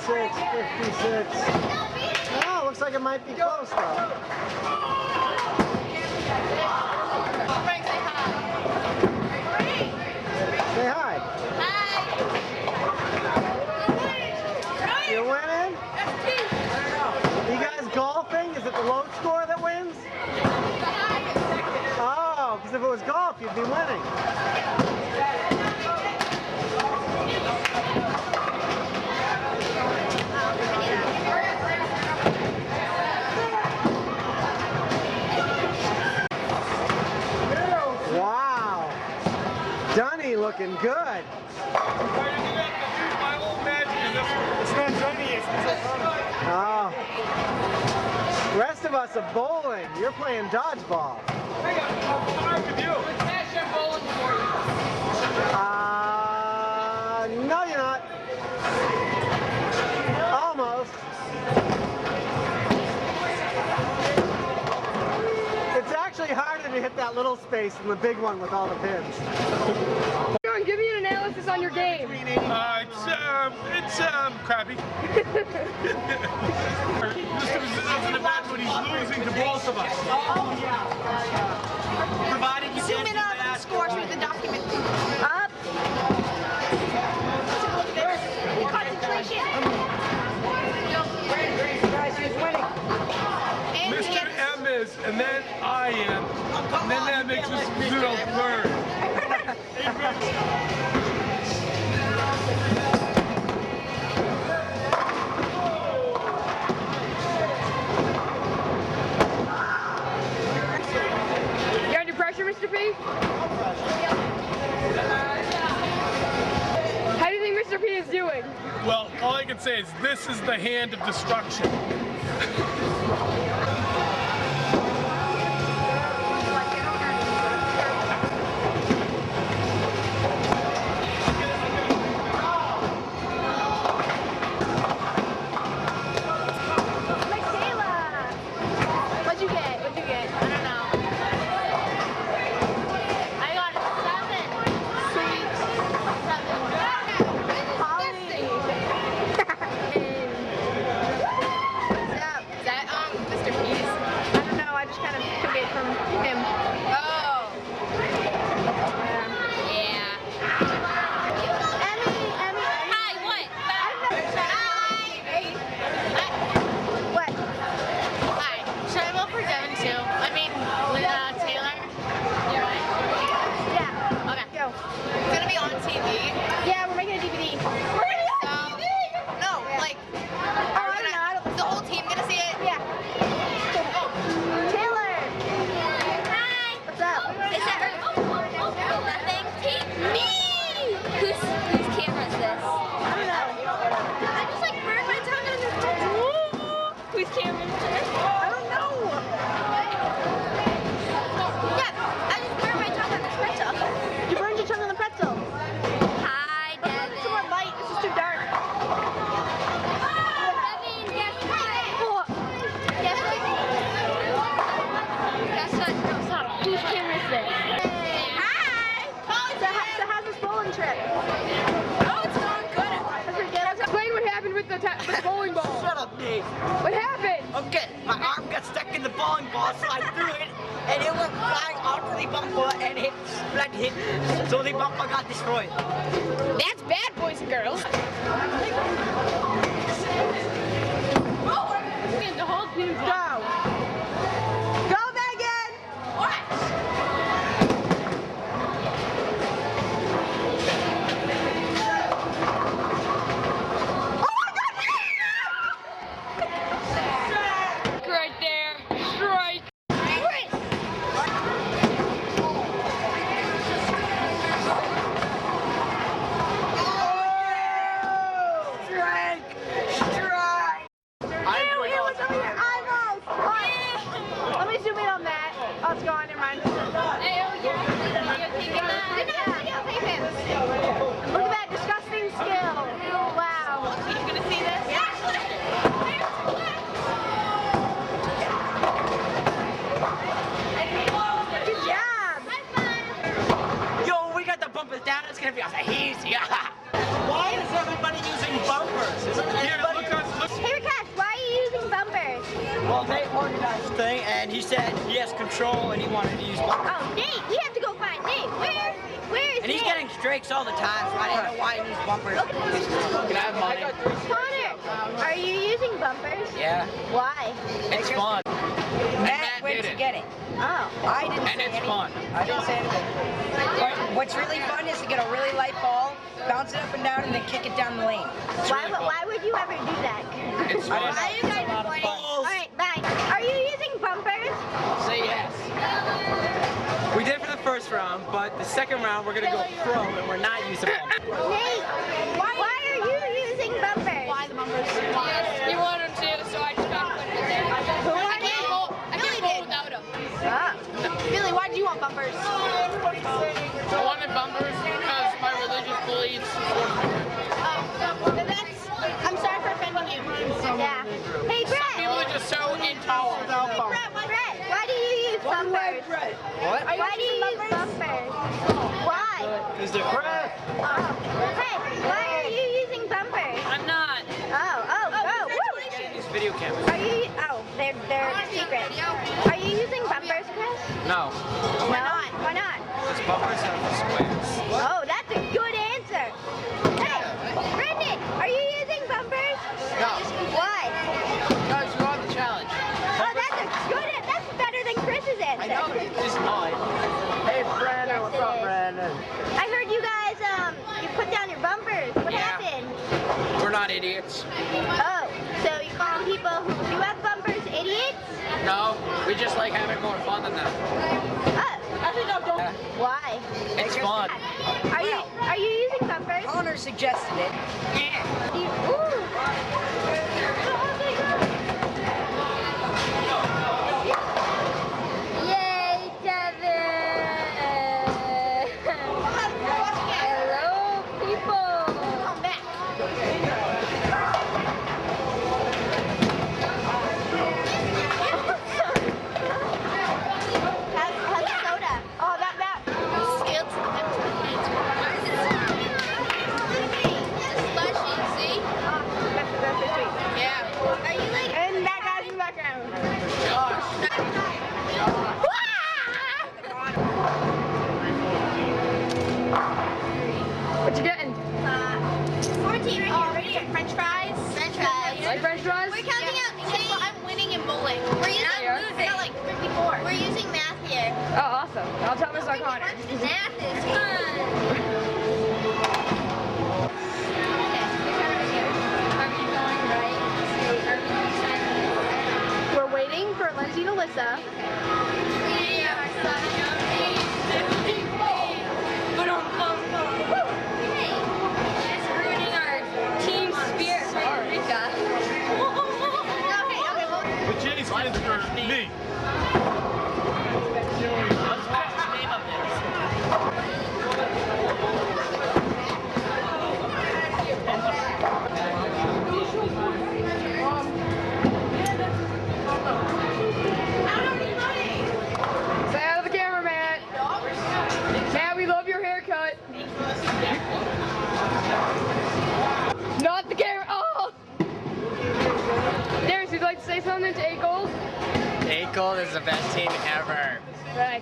56, 56. Oh, looks like it might be close though. Frank, say hi. Say hi. Hi. You're winning? You guys golfing? Is it the low score that wins? Oh, because if it was golf, you'd be winning. Wow. Dunny looking good. My whole magic is this. It's not Dunny, it's Oh. The rest of us are bowling. You're playing dodgeball. Hey, I'm fine with you. No, you're not. Almost. It's actually harder to hit that little space than the big one with all the pins. John, give me an analysis on your game. It's crappy. Mr. Isn't a bad one. He's losing to both of us. Oh, yeah. Provided you zoom in on the scores with the document. Up. Concentration. Guys, who's winning? Mr. M is, and then I am, and then that makes us little third. You under pressure, Mr. P? How do you think Mr. P is doing? Well, all I can say is this is the hand of destruction. What'd you get? What'd you get? I don't know. I got a 7. Sweet. 7. Holly. Is that Mr. Pease? I don't know, I just kind of took it from him. Oh. Yeah. Emmy. Hi, what? Hi. What? Hi. Should I vote for Devin too? I mean, Taylor? Yeah. Okay. Go. It's gonna be on TV. Yeah, we're making a DVD. No, like, the whole team gonna see it? Yeah. Taylor! Hi! What's up? Is that nothing? Me! Whose camera is this? I don't know. I just like burned my tongue on this. Whose camera is this? I don't know. Yeah, I just burned my tongue on this pretzel. You burned your tongue on the pretzel. Hi, Devin. It's too much light. This is too dark. Devin, guess what? Guess what? Guess what? No, stop. Whose camera is this? Hi! So how's this bowling trip? Oh, it's going good. That's pretty good. Explain what happened with the bowling ball. Shut up, Dave. What happened? Okay, my arm got stuck in the bowling ball, so I threw it, and it went flying onto the bumper and hit, so the bumper got destroyed. That's bad, boys and girls. The whole team's go. Go, Megan! What? Right there. Strike. thing, and he said he has control and he wanted to use bumpers. Oh, Nate, we have to go find Nate. Where is And he's Nate? getting streaks all the time, so I didn't know why he needs bumpers. Can I have money? Connor, are you using bumpers? Yeah. Why? It's fun. Matt went to get it. Oh. I didn't And say it's anything. fun. I didn't say anything. But what's really fun is to get a really light ball, bounce it up and down, and then kick it down the lane. Why would you ever do that? It's fun. Why are you guys recording? Alright, bye. Are you using bumpers? Say yes. We did for the first round, but the second round we're gonna go pro and we're not using bumpers. Nate, why are you using bumpers? Why the bumpers? He wanted to, so I just got to put it there. I can't go without him. Billy, why do you want bumpers? I wanted bumpers because my religious beliefs. I'm sorry for offending you. Yeah. Hey, People Brett. are just so intolerant. Brett, why do you use bumpers? What? Why do you use bumpers? Why? Is there crap? Hey, why are you using bumpers? I'm not. Oh, woo! These video cameras. Are you? Oh, they're secret. Are you using bumpers, Chris? No. Why not? Why not? These bumpers have squares. Oh, that's a good answer. Hey, Brendan, are you using bumpers? No. Why? Guys, you are the challenge. Oh, that's better than Chris's answer. It's not. Hey, Brandon, what's up, Brandon? I heard you guys, you put down your bumpers. What happened? We're not idiots. Oh, so you're calling people who do have bumpers idiots? No, we just like having more fun than them. Oh. Why? It's fun. Are you using bumpers? Connor suggested it. Yay, Devin! Hello, people! Come back. How's the soda? Oh, that. Skills. That's so sweet. Yeah. Are you like? And that guy's in the background. What you getting? 14 right here. French fries. French fries. Like French fries? We're counting out. I'm winning in bowling. We're using Yeah. I got like 54. We're using math here. Oh, awesome. I'll tell Mr. Connor. Math is fun. We're waiting for Lindsay and Alyssa. The J's kids for me. What's Matt's name up there? Say out of the camera, Matt. Matt, we love your haircut. Not the camera. Oh! Darius, would you like to say something to 8 Gold? 8 Gold is the best team ever. Right.